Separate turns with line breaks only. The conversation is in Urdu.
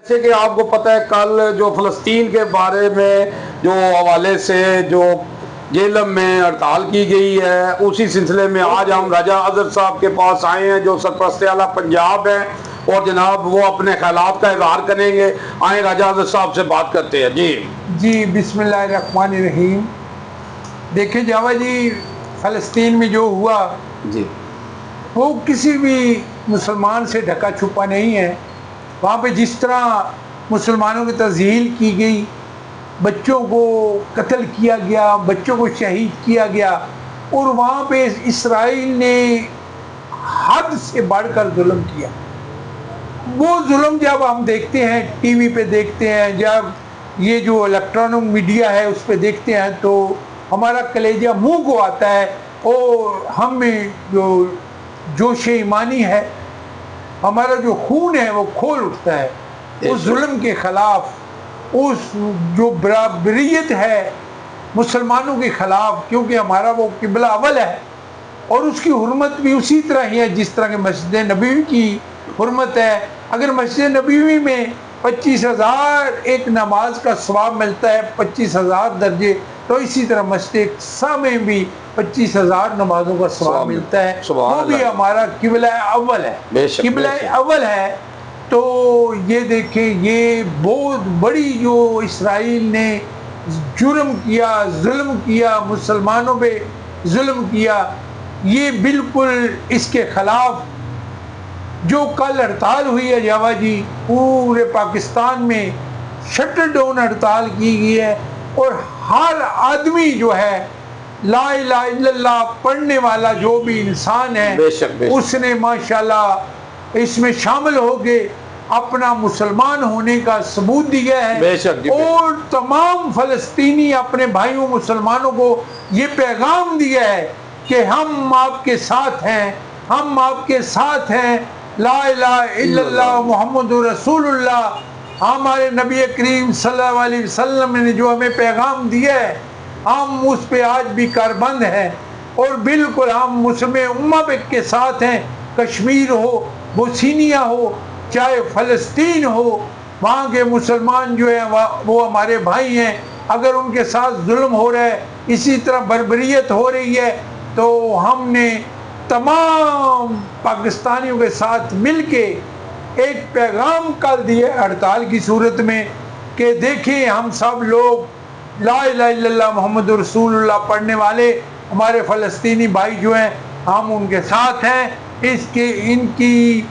جیسے کہ آپ کو پتہ ہے کل جو فلسطین کے بارے میں جو حوالے سے جو جیلم میں ہڑتال کی گئی ہے، اسی سلسلے میں آج ہم راجہ اظہر صاحب کے پاس آئے ہیں جو سرپرست اعلیٰ پنجاب ہیں، اور جناب وہ اپنے خیالات کا اظہار کریں گے۔ آئیں راجہ اظہر صاحب سے بات کرتے ہیں۔
جی بسم اللہ الرحمن الرحیم۔ دیکھیں جاوا جی، فلسطین میں جو ہوا
جی
وہ کسی بھی مسلمان سے ڈھکا چھپا نہیں ہے۔ وہاں پہ جس طرح مسلمانوں کی تذلیل کی گئی، بچوں کو قتل کیا گیا، بچوں کو شہید کیا گیا، اور وہاں پہ اسرائیل نے حد سے بڑھ کر ظلم کیا۔ وہ ظلم جب ہم دیکھتے ہیں، ٹی وی پہ دیکھتے ہیں، جب یہ جو الیکٹرانک میڈیا ہے اس پہ دیکھتے ہیں، تو ہمارا کلیجہ منہ کو آتا ہے، اور ہم میں جو جوش ایمانی ہے، ہمارا جو خون ہے وہ کھول اٹھتا ہے اس ظلم کے خلاف، اس جو برابریت ہے مسلمانوں کے خلاف، کیونکہ ہمارا وہ قبلہ اول ہے، اور اس کی حرمت بھی اسی طرح ہی ہے جس طرح کہ مسجد نبوی کی حرمت ہے۔ اگر مسجد نبوی میں 25,000 ایک نماز کا ثواب ملتا ہے، 25,000 درجے، تو اسی طرح مسجد اقصیٰ میں بھی 25,000 نمازوں کا ثواب ملتا ہے۔ وہ بھی ہمارا قبلہ اول ہے، قبلہ اول ہے۔ تو یہ دیکھیں، یہ بہت بڑی جو اسرائیل نے جرم کیا، ظلم کیا، مسلمانوں پہ ظلم کیا، یہ بالکل اس کے خلاف جو کل ہڑتال ہوئی ہے جاوا جی، پورے پاکستان میں شٹر ڈاؤن ہڑتال کی گئی ہے، اور ہر آدمی جو ہے لا الہ الا اللہ پڑھنے والا جو بھی انسان ہے، اس نے ماشاءاللہ اس میں شامل ہو کے اپنا مسلمان ہونے کا ثبوت دیا ہے، اور تمام فلسطینی اپنے بھائیوں مسلمانوں کو یہ پیغام دیا ہے کہ ہم آپ کے ساتھ ہیں، ہم آپ کے ساتھ ہیں، لا الہ الا اللہ محمد رسول اللہ۔ ہمارے نبی کریم صلی اللہ علیہ وسلم نے جو ہمیں پیغام دیا ہے، ہم اس پہ آج بھی کاربند ہیں، اور بالکل ہم مسلم امت کے ساتھ ہیں۔ کشمیر ہو، بوسنیا ہو، چاہے فلسطین ہو، وہاں کے مسلمان جو ہیں وہ ہمارے بھائی ہیں۔ اگر ان کے ساتھ ظلم ہو رہا ہے، اسی طرح بربریت ہو رہی ہے، تو ہم نے تمام پاکستانیوں کے ساتھ مل کے ایک پیغام کر دیا ہڑتال کی صورت میں کہ دیکھیں، ہم سب لوگ لا الہ الا اللہ محمد رسول اللہ پڑھنے والے ہمارے فلسطینی بھائی جو ہیں، ہم ان کے ساتھ ہیں۔ ان کی